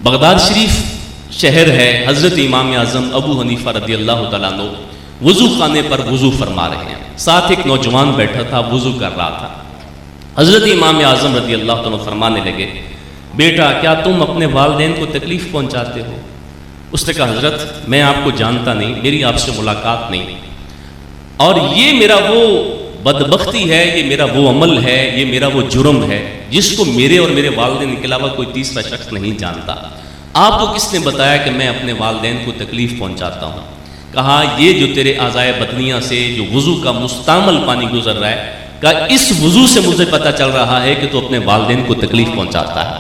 Baghdad شریف شہر ہے، حضرت امام اعظم ابو حنیفہ رضی اللہ تعالیٰ عنہ وضو خانے پر وضو فرما رہے ہیں، ساتھ ایک نوجوان بیٹھا تھا وضو کر رہا تھا۔ حضرت امام اعظم رضی اللہ تعالیٰ عنہ فرمانے لگے، بیٹا کیا تم اپنے والدین کو تکلیف پہنچاتے ہو؟ اس نے کہا حضرت میں آپ کو جانتا نہیں، میری آپ سے ملاقات نہیں، اور یہ میرا وہ بدبختی ہے، یہ میرا وہ عمل ہے، یہ میرا وہ جرم ہے جس کو میرے اور میرے والدین کے علاوہ کوئی تیسرا شخص نہیں جانتا۔ آپ کو کس نے بتایا کہ میں اپنے والدین کو تکلیف پہنچاتا ہوں؟ کہا یہ جو تیرے اعضائے بدنیہ سے جو وضو کا مستعمل پانی گزر رہا ہے، کہا اس وضو سے مجھے پتہ چل رہا ہے کہ تو اپنے والدین کو تکلیف پہنچاتا ہے۔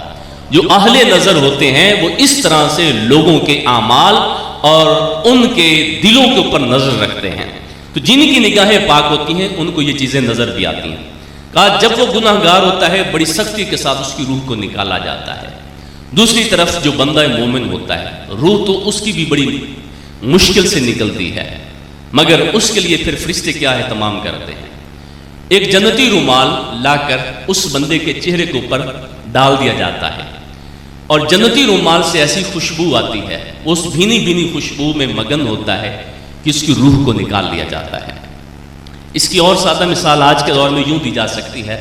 جو اہل نظر ہوتے ہیں وہ اس طرح سے لوگوں کے اعمال اور ان کے دلوں کے اوپر نظر رکھتے ہیں، تو جن کی نگاہیں پاک ہوتی ہیں ان کو یہ چیزیں نظر بھی آتی ہیں۔ کہا جب وہ گناہ گار ہوتا ہے بڑی سختی کے ساتھ اس کی روح کو نکالا جاتا ہے، دوسری طرف جو بندہ مومن ہوتا ہے روح تو اس کی بھی بڑی مشکل سے نکلتی ہے، مگر اس کے لیے پھر فرشتے کیا اہتمام کرتے ہیں، ایک جنتی رومال لا کر اس بندے کے چہرے کے اوپر ڈال دیا جاتا ہے، اور جنتی رومال سے ایسی خوشبو آتی ہے، اس بھینی بھینی خوشبو میں مگن ہوتا ہے کہ اس کی روح کو نکال لیا جاتا ہے۔ اس کی اور سادہ مثال آج کے دور میں یوں دی جا سکتی ہے،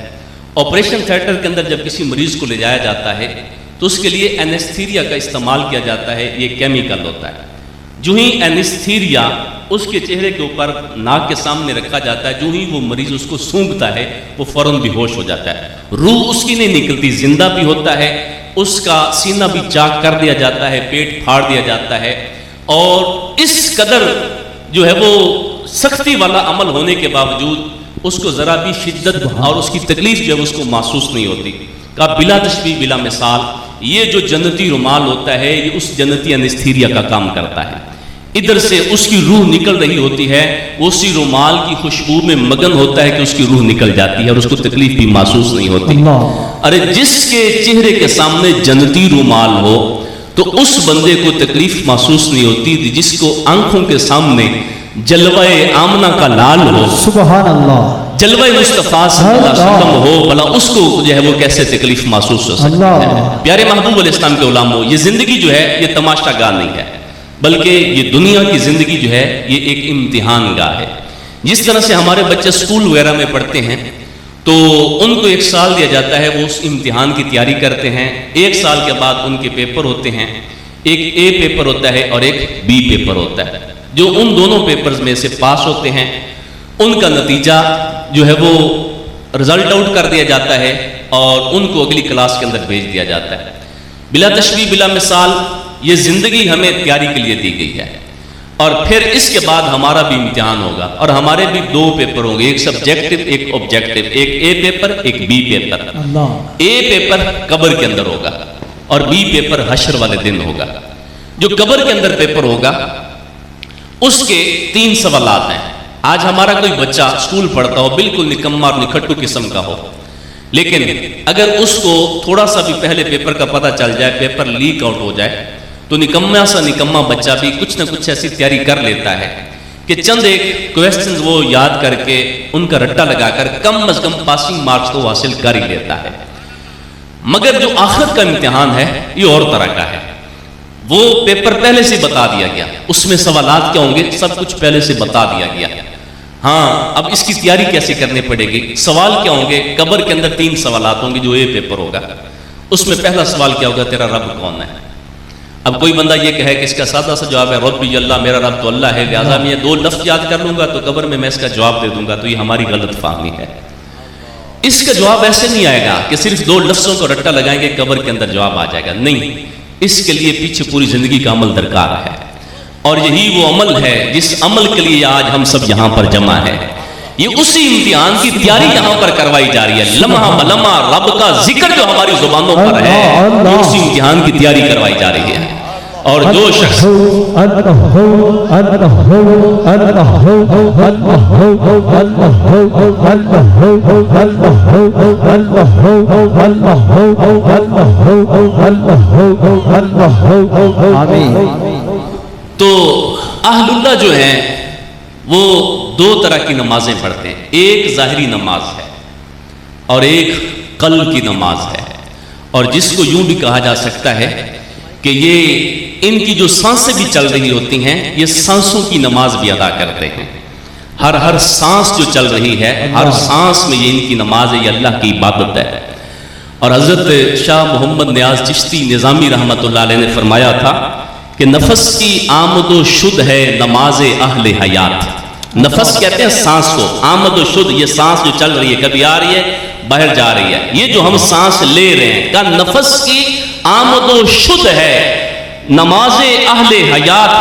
آپریشن تھیٹر کے اندر جب کسی مریض کو لے جایا جاتا ہے تو اس کے لیے اینستھیریا کا استعمال کیا جاتا ہے، یہ کیمیکل ہوتا ہے۔ جو ہی اینستھیریا اس کے چہرے کے اوپر ناک کے سامنے رکھا جاتا ہے، جو ہی وہ مریض اس کو سونگھتا ہے وہ فوراً بے ہوش ہو جاتا ہے، روح اس کی نہیں نکلتی، زندہ بھی ہوتا ہے، اس کا سینہ بھی چاک کر دیا جاتا ہے، پیٹ پھاڑ دیا جاتا ہے، اور اس قدر جو ہے وہ سختی والا عمل ہونے کے باوجود اس کو ذرا بھی شدت اور اس کی تکلیف جو ہے اس کو محسوس نہیں ہوتی۔ کہا بلا تشبیہ بلا مثال یہ جو جنتی رومال ہوتا ہے یہ اس جنتی اینستھیریا کا کام کرتا ہے، ادھر سے اس کی روح نکل رہی ہوتی ہے، وہ اسی رومال کی خوشبو میں مگن ہوتا ہے کہ اس کی روح نکل جاتی ہے اور اس کو تکلیف بھی محسوس نہیں ہوتی۔ ارے جس کے چہرے کے سامنے جنتی رومال ہو تو اس بندے کو تکلیف محسوس نہیں ہوتی، جس کو آنکھوں کے سامنے جلوہ آمنہ کا لال ہو، سبحان اللہ، جلوہ مصطفیٰ صلی اللہ علیہ وسلم ہو، بھلا اس کو جو ہے وہ کیسے تکلیف محسوس ہو سکتی ہے؟ پیارے محبوب علیہ السلام کے علماء، یہ زندگی جو ہے یہ تماشا گاہ نہیں ہے، بلکہ یہ دنیا کی زندگی جو ہے یہ ایک امتحان گاہ ہے۔ جس طرح سے ہمارے بچے سکول وغیرہ میں پڑھتے ہیں تو ان کو ایک سال دیا جاتا ہے، وہ اس امتحان کی تیاری کرتے ہیں، ایک سال کے بعد ان کے پیپر ہوتے ہیں، ایک اے پیپر ہوتا ہے اور ایک بی پیپر ہوتا ہے۔ جو ان دونوں پیپرز میں سے پاس ہوتے ہیں ان کا نتیجہ جو ہے وہ رزلٹ آؤٹ کر دیا جاتا ہے اور ان کو اگلی کلاس کے اندر بھیج دیا جاتا ہے۔ بلا تشبیہ بلا مثال یہ زندگی ہمیں تیاری کے لیے دی گئی ہے، اور پھر اس کے بعد ہمارا بھی امتحان ہوگا، اور ہمارے بھی دو پیپر ہوں گے، ایک سبجیکٹو ایک آبجیکٹو، ایک اے پیپر ایک بی پیپر۔ اے پیپر قبر کے اندر ہوگا اور بی پیپر حشر والے دن ہوگا۔ جو قبر کے اندر پیپر ہوگا اس کے 3 سوالات ہیں۔ آج ہمارا کوئی بچہ اسکول پڑھتا ہو بالکل نکما اور نکھٹو قسم کا ہو، لیکن اگر اس کو تھوڑا سا بھی پہلے پیپر کا پتہ چل جائے، پیپر لیک آؤٹ ہو جائے، تو نکما سا نکما بچہ بھی کچھ نہ کچھ ایسی تیاری کر لیتا ہے کہ چند ایک کویسچنز وہ یاد کر کے ان کا رٹا لگا کر کم از کم پاسنگ مارکس تو حاصل کر ہی لیتا ہے۔ مگر جو آخرت کا امتحان ہے یہ اور طرح کا ہے، وہ پیپر پہلے سے بتا دیا گیا، اس میں سوالات کیا ہوں گے سب کچھ پہلے سے بتا دیا گیا۔ ہاں اب اس کی تیاری کیسے کرنی پڑے گی؟ سوال کیا ہوں گے؟ قبر کے اندر 3 سوالات ہوں گے جو اے پیپر ہوگا، اس میں پہلا سوال کیا ہوگا؟ تیرا رب کون ہے؟ اب کوئی بندہ یہ کہے کہ اس کا سادہ سا جواب ہے ربی اللہ، میرا رب تو اللہ ہے، لہٰذا میں یہ 2 لفظ یاد کر لوں گا تو قبر میں اس کا جواب دے دوں گا، تو یہ ہماری غلط فہمی ہے۔ اس کا جواب ایسے نہیں آئے گا کہ صرف 2 لفظوں کو رٹا لگائیں گے قبر کے اندر جواب آ جائے گا، نہیں، اس کے لیے پیچھے پوری زندگی کا عمل درکار ہے، اور یہی وہ عمل ہے جس عمل کے لیے آج ہم سب یہاں پر جمع ہیں۔ یہ اسی امتحان کی تیاری یہاں پر کروائی جا رہی ہے، لمحہ بلمحہ رب کا ذکر جو ہماری زبانوں پر ہے یہ اسی امتحان کی تیاری کروائی جا رہی ہے۔ اور جو شخص تو اہل اللہ جو ہیں وہ 2 طرح کی نمازیں پڑھتے ہیں، ایک ظاہری نماز ہے اور ایک قلب کی نماز ہے، اور جس کو یوں بھی کہا جا سکتا ہے کہ یہ ان کی جو سانسیں بھی چل رہی ہوتی ہیں یہ سانسوں کی نماز بھی ادا کرتے ہیں. ہر سانس جو چل رہی ہے ہر سانس میں یہ ان کی نماز ہے, یہ اللہ کی عبادت ہے. اور حضرت شاہ محمد نیاز چشتی نظامی رحمۃ اللہ علیہ نے فرمایا تھا کہ نفس کی آمد و شد ہے نماز اہل حیات. نفس کہتے ہیں سانس کو, آمد و شد یہ سانس جو چل رہی ہے کبھی آ رہی ہے باہر جا رہی ہے, یہ جو ہم سانس لے رہے ہیں کا نفس کی آمد و شد ہے نماز اہل حیات.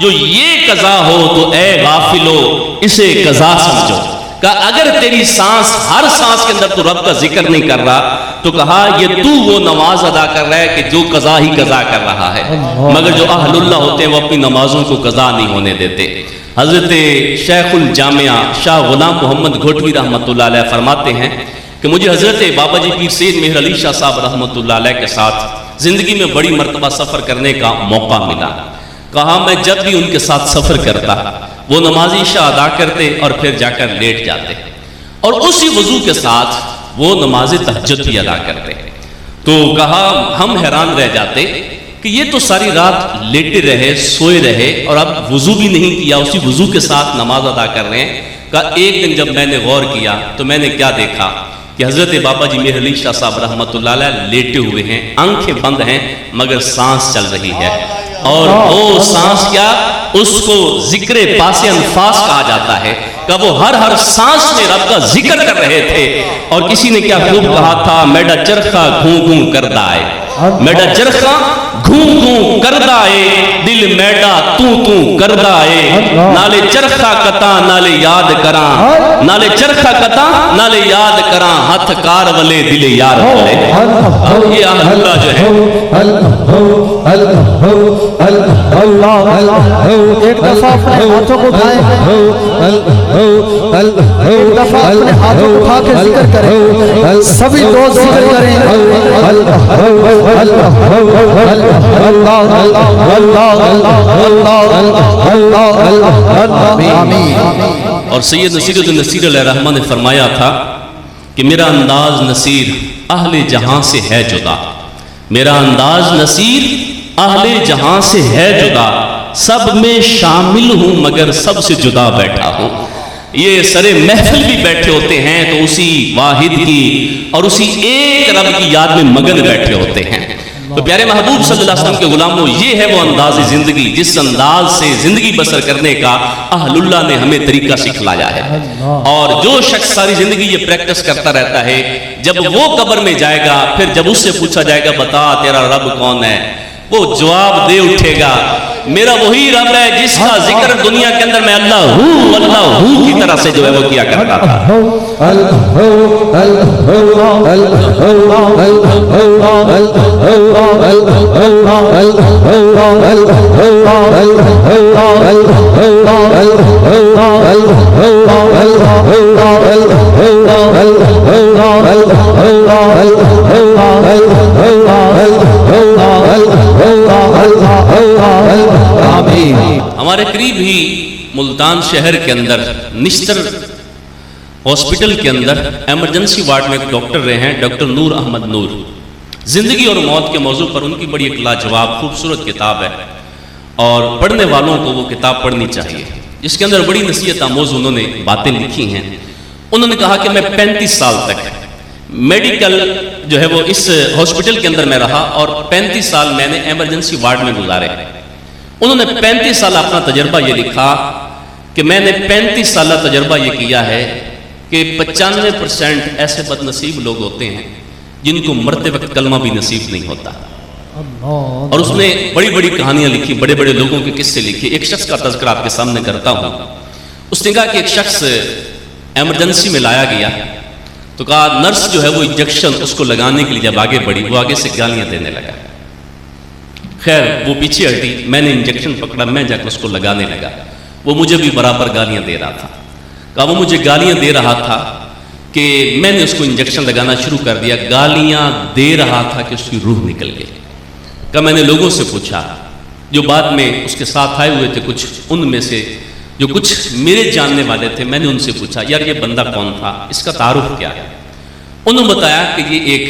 جو یہ قضا ہو تو اے غافلو اسے قضا سمجھو. کہ اگر تیری سانس ہر سانس کے اندر تو رب کا ذکر نہیں کر رہا تو کہا یہ تو وہ نماز ادا کر رہا ہے کہ جو قضا ہی قضا کر رہا ہے. مگر جو اہل اللہ ہوتے ہیں وہ اپنی نمازوں کو قضا نہیں ہونے دیتے. حضرت شیخ الجامعہ شاہ غلام محمد گھوٹوی رحمۃ اللہ علیہ فرماتے ہیں کہ مجھے حضرت بابا جی پیر سید مہر علی شاہ صاحب رحمۃ اللہ علیہ کے ساتھ زندگی میں بڑی مرتبہ سفر کرنے کا موقع ملا. کہا میں جب بھی ان کے ساتھ سفر کرتا وہ نماز عشاء ادا کرتے اور پھر جا کر لیٹ جاتے اور اسی وضو کے ساتھ وہ نماز تہجد بھی ادا کرتے. تو کہا ہم حیران رہ جاتے کہ یہ تو ساری رات لیٹے رہے سوئے رہے اور اب وضو بھی نہیں کیا, اسی وضو کے ساتھ نماز ادا کر رہے ہیں. کہا ایک دن جب میں نے غور کیا تو میں نے کیا دیکھا کہ حضرت بابا جی مہر علی شاہ صاحب رحمۃ اللہ علیہ لیٹے ہوئے ہیں, آنکھیں بند ہیں مگر سانس چل رہی ہے. اور وہ سانس کیا, اس کو ذکر پاس انفاس کہا جاتا ہے کہ وہ ہر سانس میں رب کا ذکر کر رہے تھے. اور کسی نے کیا خوب کہا تھا, میڈا چرخا گھوں گھوں کردا ہے, میڈا چرخا گھوں گھوں کردا ہے, دل میڈا تو کردا ہے. نالے چرخا کتا نالے یاد کراں, نالے چرخا کتا نالے یاد کراں, ہاتھ کار والے دل یار والے. یہ اللہ جو ہے ایک دفعہ اپنے ہاتھوں کو اٹھائیں, ایک دفعہ اپنے ہاتھوں کو اٹھا کے ذکر کریں, سبھی دوست ذکر کریں. اور سید نصیر الدین نصیر علیہ الرحمہ نے فرمایا تھا کہ میرا انداز نصیر اہل جہاں سے ہے جدا, میرا انداز نصیر اہل جہاں سے ہے جدا, سب میں شامل ہوں مگر سب سے جدا بیٹھا ہوں. یہ سرے محفل بھی بیٹھے ہوتے ہیں تو اسی واحد کی اور اسی ایک رب کی یاد میں مگن بیٹھے ہوتے ہیں. تو پیارے محبوب صلی اللہ علیہ وسلم کے غلاموں, یہ ہے وہ انداز زندگی جس انداز سے زندگی بسر کرنے کا اہل اللہ نے ہمیں طریقہ سکھلایا ہے. اور جو شخص ساری زندگی یہ پریکٹس کرتا رہتا ہے, جب وہ قبر میں جائے گا پھر جب اس سے پوچھا جائے گا بتا تیرا رب کون ہے, وہ جواب دے اٹھے گا میرا وہی رب ہے جس کا ذکر دنیا کے اندر میں اللہ ہوں کی طرح سے جو ہے وہ کیا کرتا تھا. ہمارے قریب ہی ملتان شہر کے اندر نشتر ہاسپٹل کے اندر ایمرجنسی وارڈ میں ایک ڈاکٹر رہے ہیں, ڈاکٹر نور احمد نور. زندگی اور موت کے موضوع پر ان کی بڑی ایک لاجواب خوبصورت کتاب ہے اور پڑھنے والوں کو وہ کتاب پڑھنی چاہیے, جس کے اندر بڑی نصیحت آموز انہوں نے باتیں لکھی ہیں. انہوں نے کہا کہ میں 35 سال تک میڈیکل جو ہے وہ اس ہاسپٹل کے اندر میں رہا اور 35 سال میں نے ایمرجنسی وارڈ میں گزارے. انہوں نے 35 سال اپنا تجربہ یہ لکھا کہ میں نے 35 سالہ تجربہ یہ کیا ہے کہ 95% ایسے بد نصیب لوگ ہوتے ہیں جن کو مرتے وقت کلمہ بھی نصیب نہیں ہوتا. اور اس نے بڑی بڑی کہانیاں لکھی, بڑے بڑے لوگوں کے قصے لکھے. ایک شخص کا تذکرہ آپ کے سامنے کرتا ہوں. اس نے کہا کہ ایک شخص ایمرجنسی میں لایا گیا تو کہا نرس جو ہے وہ انجیکشن اس کو لگانے کے لیے جب آگے بڑھی وہ آگے سے گالیاں دینے لگا. خیر وہ پیچھے ہٹی, میں نے انجیکشن پکڑا, میں جا کر اس کو لگانے لگا. وہ مجھے بھی برابر گالیاں دے رہا تھا. کہا وہ مجھے گالیاں دے رہا تھا کہ میں نے اس کو انجیکشن لگانا شروع کر دیا, گالیاں دے رہا تھا کہ اس کی روح نکل گئی. کہا میں نے لوگوں سے پوچھا جو بعد میں اس کے ساتھ آئے ہوئے تھے, کچھ ان میں سے جو کچھ میرے جاننے والے تھے, میں نے ان سے پوچھا یار یہ بندہ کون تھا, اس کا تعارف کیا ہے. انہوں نے بتایا کہ یہ ایک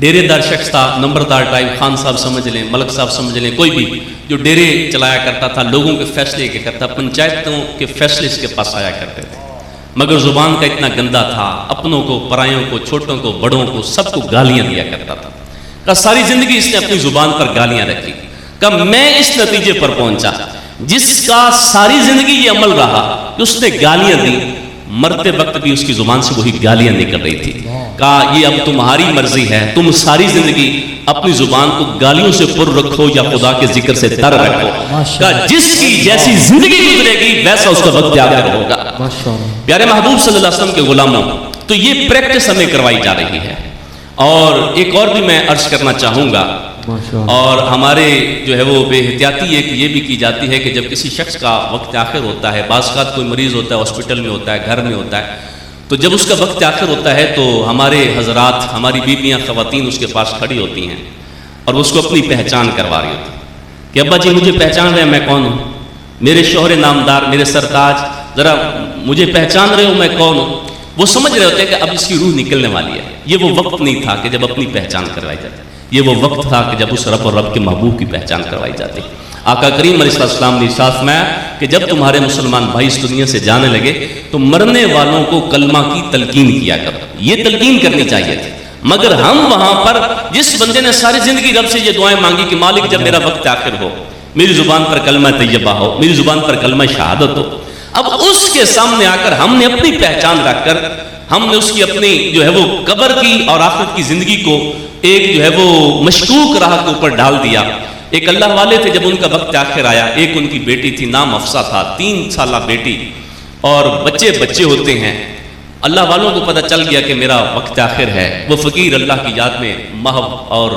ڈیرے دار شخص تھا، نمبردار ٹائپ، خان صاحب سمجھ لیں، ملک صاحب سمجھ لیں، کوئی بھی جو ڈیرے چلایا کرتا تھا، لوگوں کے فیصلے کیا کرتا، پنچایتوں کے فیصلے اس کے پاس آیا کرتے تھے، مگر زبان کا اتنا گندا تھا، اپنوں کو، پرایوں کو، چھوٹوں کو، بڑوں کو، سب کو گالیاں دیا کرتا تھا۔ کہ ساری زندگی اس نے اپنی زبان پر گالیاں رکھی۔ کہ میں اس نتیجے پر پہنچا، جس کا ساری زندگی یہ عمل رہا کہ اس نے گالیاں دی، مرتے وقت بھی اس کی زبان سے وہی گالیاں نکل رہی تھی۔ کہا یہ اب تمہاری مرضی ہے، تم ساری زندگی اپنی زبان کو گالیوں سے پر رکھو یا خدا کے ذکر سے تر رکھو۔ کہا جس کی جیسی زندگی گزرے گی ویسا اس کا وقت آخر ہوگا۔ پیارے محبوب صلی اللہ علیہ وسلم کے غلاموں، تو یہ پریکٹس ہمیں کروائی جا رہی ہے۔ اور ایک اور بھی میں عرض کرنا چاہوں گا، اور ہمارے جو ہے وہ بے احتیاطی ایک یہ بھی کی جاتی ہے کہ جب کسی شخص کا وقت آخر ہوتا ہے، بعض اوقات کوئی مریض ہوتا ہے، ہاسپٹل میں ہوتا ہے، گھر میں ہوتا ہے، تو جب اس کا وقت آخر ہوتا ہے تو ہمارے حضرات، ہماری بیویاں، خواتین اس کے پاس کھڑی ہوتی ہیں اور اس کو اپنی پہچان کروا رہی ہوتی ہیں کہ ابا جی مجھے پہچان رہے ہیں میں کون ہوں، میرے شوہر نامدار، میرے سرتاج، ذرا مجھے پہچان رہے ہو میں کون ہوں۔ وہ سمجھ رہے ہوتے ہیں کہ اب اس کی روح نکلنے والی ہے۔ یہ وہ وقت نہیں تھا کہ جب اپنی پہچان کروائی جاتی، یہ وہ وقت تھا کہ جب اس رب اور رب کے محبوب کی پہچان کروائی جاتی۔ آقا کریم علیہ السلام نے ارشاد فرمایا کہ جب تمہارے مسلمان بھائی اس دنیا سے جانے لگے تو مرنے والوں کو کلمہ کی تلقین کیا کرو، یہ تلقین کرنی چاہیے تھی۔ مگر ہم وہاں پر جس بندے نے ساری زندگی رب سے یہ دعائیں مانگی کہ مالک جب میرا وقت آخر ہو، میری زبان پر کلمہ طیبہ ہو، میری زبان پر کلمہ شہادت ہو، اب اس کے سامنے آ کر ہم نے اپنی پہچان رکھ کر ہم نے اس کی اپنی جو ہے وہ قبر کی اور آخرت کی زندگی کو ایک جو ہے وہ مشکوک راہ کے اوپر ڈال دیا۔ ایک اللہ والے تھے، جب ان کا وقت آخر آیا، ایک ان کی بیٹی تھی، نام افسا تھا، 3 سالہ بیٹی، اور بچے ہوتے ہیں۔ اللہ والوں کو پتہ چل گیا کہ میرا وقت آخر ہے، وہ فقیر اللہ کی یاد میں محو اور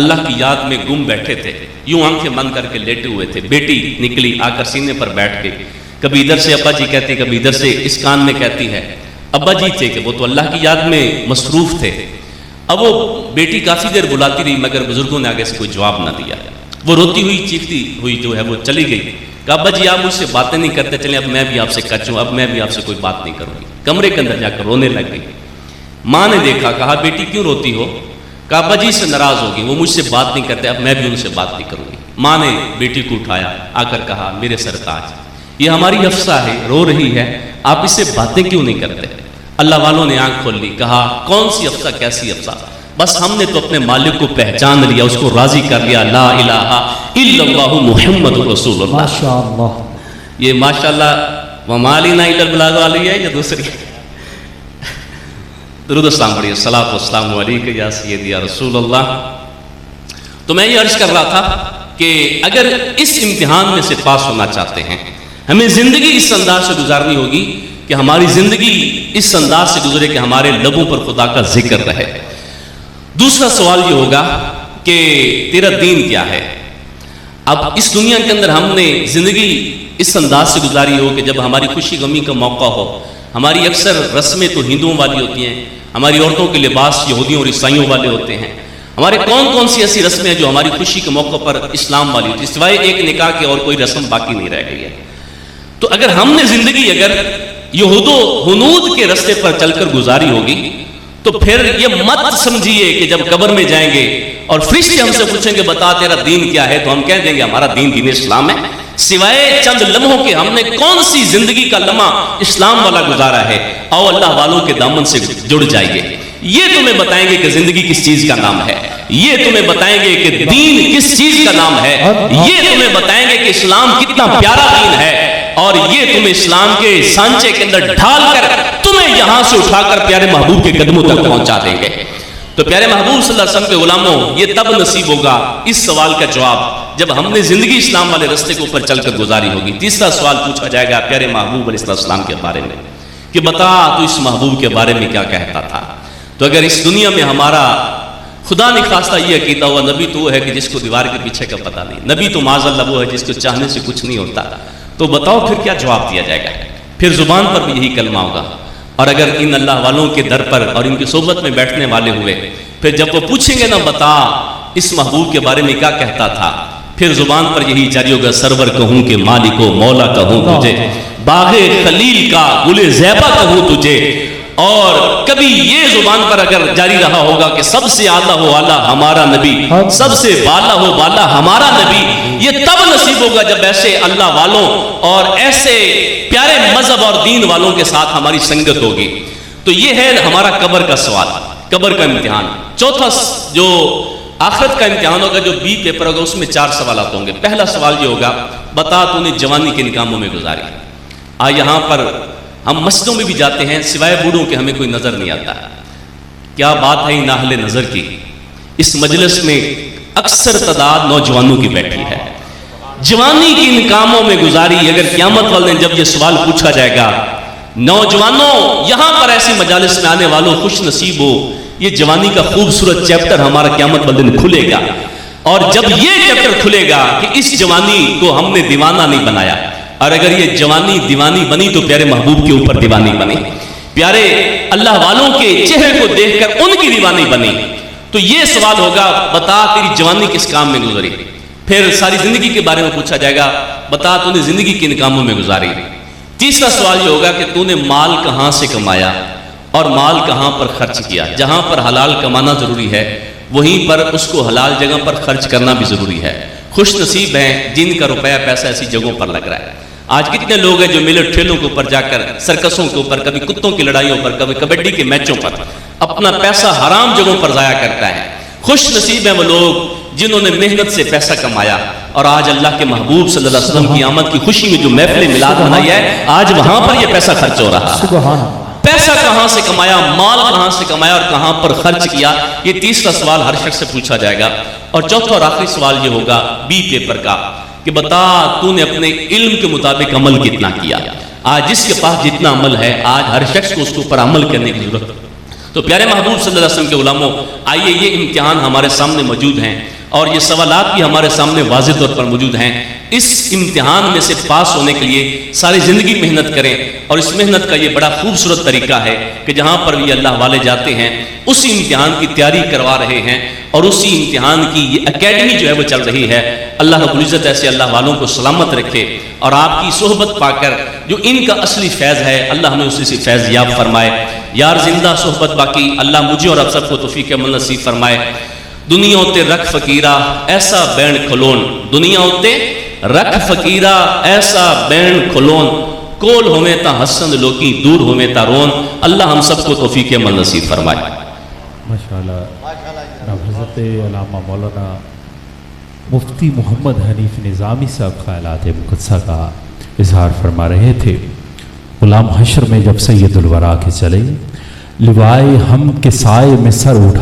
اللہ کی یاد میں گم بیٹھے تھے، یوں آنکھیں بند کر کے لیٹے ہوئے تھے۔ بیٹی نکلی، آ کر سینے پر بیٹھ گئی، کبھی ادھر سے ابا جی کہتی، کبھی ادھر سے اس کان میں کہتی ہے۔ ابا جی تھے کہ وہ تو اللہ کی یاد میں مصروف تھے۔ اب وہ بیٹی کافی دیر بلاتی رہی مگر بزرگوں نے آگے سے کوئی جواب نہ دیا۔ وہ روتی ہوئی چیختی ہوئی جو ہے وہ چلی گئی۔ کہا ابا جی آپ مجھ سے باتیں نہیں کرتے، چلیں اب میں بھی آپ سے کچوں، اب میں بھی آپ سے کوئی بات نہیں کروں گی۔ کمرے کے اندر جا کر رونے لگ گئی۔ ماں نے دیکھا، کہا بیٹی کیوں روتی ہو؟ کہا ابا جی سے ناراض ہوگی، وہ مجھ سے بات نہیں کرتے، اب میں بھی ان سے بات نہیں کروں گی۔ ماں نے بیٹی کو اٹھایا، آ کر کہا میرے سرتاج، یہ ہماری افسا ہے، رو رہی ہے، آپ اس سے باتیں کیوں نہیں کرتے؟ اللہ والوں نے آنکھ کھول لی، کہا کون سی افسا، کیسی افسا؟ بس ہم نے تو اپنے مالک کو پہچان لیا، اس کو راضی کر لیا، لا الہ الا اللہ محمد رسول اللہ۔ ماشاءاللہ، یہ ماشاءاللہ وما علینا الا البلاغ والی ہے یا دوسری؟ درود السلام پڑھیے، الصلاۃ والسلام علیک یا سیدی یا رسول اللہ۔ تو میں یہ عرض کر رہا تھا کہ اگر اس امتحان میں سے پاس ہونا چاہتے ہیں، ہمیں زندگی اس انداز سے گزارنی ہوگی کہ ہماری زندگی اس انداز سے گزرے کہ ہمارے لبوں پر خدا کا ذکر رہے۔ دوسرا سوال یہ ہوگا کہ تیرا دین کیا ہے؟ اب اس دنیا کے اندر ہم نے زندگی اس انداز سے گزاری ہو کہ جب ہماری خوشی غمی کا موقع ہو، ہماری اکثر رسمیں تو ہندوؤں والی ہوتی ہیں، ہماری عورتوں کے لباس یہودیوں اور عیسائیوں والے ہوتے ہیں، ہمارے کون سی ایسی رسمیں ہیں جو ہماری خوشی کے موقع پر اسلام والی ہوتی ہے، سوائے ایک نکاح کے اور کوئی رسم باقی نہیں رہ گئی ہے۔ تو اگر ہم نے زندگی یہود و ہنود کے رستے پر چل کر گزاری ہوگی تو پھر یہ مت سمجھیے کہ جب قبر میں جائیں گے اور فرشتے ہم سے پوچھیں گے بتا تیرا دین کیا ہے، تو ہم کہہ دیں گے ہمارا دین اسلام ہے، سوائے چند لمحوں کے ہم نے کون سی زندگی کا لمحہ اسلام والا گزارا ہے۔ آؤ اللہ والوں کے دامن سے جڑ جائیں گے، یہ تمہیں بتائیں گے کہ زندگی کس چیز کا نام ہے، یہ تمہیں بتائیں گے کہ دین کس چیز کا نام ہے، یہ تمہیں بتائیں گے کہ اسلام کتنا پیارا دین ہے، اور یہ تمہیں اسلام کے سانچے کے اندر ڈھال کر تمہیں یہاں سے اٹھا کر پیارے محبوب کے قدموں تک پہنچا دیں گے۔ تو پیارے محبوب صلی اللہ علیہ وسلم کے غلاموں، یہ تب نصیب ہوگا اس سوال کا جواب جب ہم نے زندگی اسلام والے راستے کے اوپر چل کر گزاری ہوگی۔ تیسرا سوال پوچھا جائے گا پیارے محبوب علیہ السلام کے بارے میں کہ بتا تو اس محبوب کے بارے میں کیا کہتا تھا۔ تو اگر اس دنیا میں ہمارا خدا نخواستہ یہ عقیدہ ہوا نبی تو وہ ہے کہ جس کو دیوار کے پیچھے کا پتہ نہیں، نبی تو معاذ اللہ وہ ہے جس کو چاہنے سے کچھ نہیں ہوتا، تو بتاؤ پھر کیا جواب دیا جائے گا؟ پھر زبان پر بھی یہی کلمہ ہوگا۔ اور اگر ان اللہ والوں کے در پر اور ان کی صحبت میں بیٹھنے والے ہوئے، پھر جب وہ پوچھیں گے نا بتا اس محبوب کے بارے میں کیا کہتا تھا، پھر زبان پر یہی جاری ہوگا سرور کہوں کہ مالک و مولا کہوں تجھے، باغ خلیل کا گل زیبا کہوں تجھے، اور کبھی یہ زبان پر اگر جاری رہا ہوگا کہ سب سے اعلیٰ ہو اعلیٰ ہمارا نبی، سب سے بالا ہو بالا ہمارا نبی، یہ تب نصیب ہوگا جب ایسے اللہ والوں اور ایسے پیارے مذہب اور دین والوں کے ساتھ ہماری سنگت ہوگی۔ تو یہ ہے ہمارا قبر کا سوال، قبر کا امتحان۔ چوتھا جو آخرت کا امتحان ہوگا، جو بی پیپر ہوگا، اس میں 4 سوالات ہوں گے۔ پہلا سوال یہ ہوگا، بتا تو نے جوانی کن کاموں میں گزاری؟ یہاں پر ہم مسجدوں میں بھی جاتے ہیں، سوائے بوڑھوں کے ہمیں کوئی نظر نہیں آتا۔ کیا بات ہے ناہل نظر کی، اس مجلس میں اکثر تعداد نوجوانوں کی بیٹھی ہے۔ جوانی کی ان کاموں میں گزاری، اگر قیامت والے دن جب یہ سوال پوچھا جائے گا، نوجوانوں یہاں پر ایسی مجالس میں آنے والوں خوش نصیب ہو، یہ جوانی کا خوبصورت چیپٹر ہمارا قیامت والے دن کھلے گا۔ اور جب یہ چیپٹر کھلے گا کہ اس جوانی کو ہم نے دیوانہ نہیں بنایا، اور اگر یہ جوانی دیوانی بنی تو پیارے محبوب کے اوپر دیوانی بنی، پیارے اللہ والوں کے چہرے کو دیکھ کر ان کی دیوانی بنی، تو یہ سوال ہوگا، بتا تیری جوانی کس کام میں گزری؟ پھر ساری زندگی کے بارے میں پوچھا جائے گا، بتا تو نے زندگی کن کاموں میں گزاری؟ تیسرا سوال یہ ہوگا کہ تو نے مال کہاں سے کمایا اور مال کہاں پر خرچ کیا؟ جہاں پر حلال کمانا ضروری ہے وہیں پر اس کو حلال جگہ پر خرچ کرنا بھی ضروری ہے۔ خوش نصیب ہیں جن کا روپیہ پیسہ ایسی جگہوں پر لگ رہا ہے۔ آج کتنے لوگ ہیں جو میلے ٹھیلوں کے اوپر جا کر، سرکسوں کے اوپر، کبھی کتوں کی لڑائیوں پر، کبھی کبڈی کے میچوں پر اپنا پیسہ حرام جگہوں پر ضائع کرتا ہے۔ خوش نصیب ہیں وہ لوگ جنہوں نے محنت سے پیسہ کمایا، اور آج اللہ کے محبوب صلی اللہ علیہ وسلم کی آمد کی خوشی میں جو محفل میلاد منائی ہے، آج وہاں پر یہ پیسہ خرچ ہو رہا ہے۔ پیسہ کہاں سے کمایا، مال کہاں سے کمایا اور کہاں پر خرچ کیا، یہ تیسرا سوال ہر شخص سے پوچھا جائے گا۔ اور چوتھا اور آخری سوال یہ ہوگا بی پیپر کا کہ بتا تو نے اپنے علم کے مطابق عمل کتنا کیا۔ آج جس کے پاس جتنا عمل ہے، آج ہر شخص کو اس کے اوپر عمل کرنے کی ضرورت ہے۔ تو پیارے محبوب صلی اللہ علیہ وسلم کے غلاموں، آئیے یہ امتحان ہمارے سامنے موجود ہیں اور یہ سوالات بھی ہمارے سامنے واضح طور پر موجود ہیں۔ اس امتحان میں سے پاس ہونے کے لیے ساری زندگی محنت کریں، اور اس محنت کا یہ بڑا خوبصورت طریقہ ہے کہ جہاں پر بھی اللہ والے جاتے ہیں اسی امتحان کی تیاری کروا رہے ہیں، اور اسی امتحان کی یہ اکیڈمی جو ہے وہ چل رہی ہے۔ اللہ رب العزت ایسے اللہ والوں کو سلامت رکھے، اور آپ کی صحبت پا کر جو ان کا اصلی فیض ہے اللہ ہمیں اسی سے فیض یاب فرمائے۔ یار زندہ صحبت باقی، اللہ مجھے اور آپ سب کو توفیق عمل نصیب فرمائے۔ دنیا ہوتے رکھ فقیرہ ایسا بین کھلون، دنیا ہوتے رکھ فقیرہ ایسا بین کھلون، کول ہوئے تا حسن لوکی دور ہوئے تا رون۔ اللہ ہم سب کو توفیق عمل نصیب فرمائے۔ ماشاءاللہ حضرت علامہ مولانا مفتی محمد حنیف نظامی صاحب خیالات مقدسہ کا اظہار فرما رہے تھے۔ غلام حشر میں جب سید الورا کے چلے، لوائے ہم کے سائے میں سر اٹھا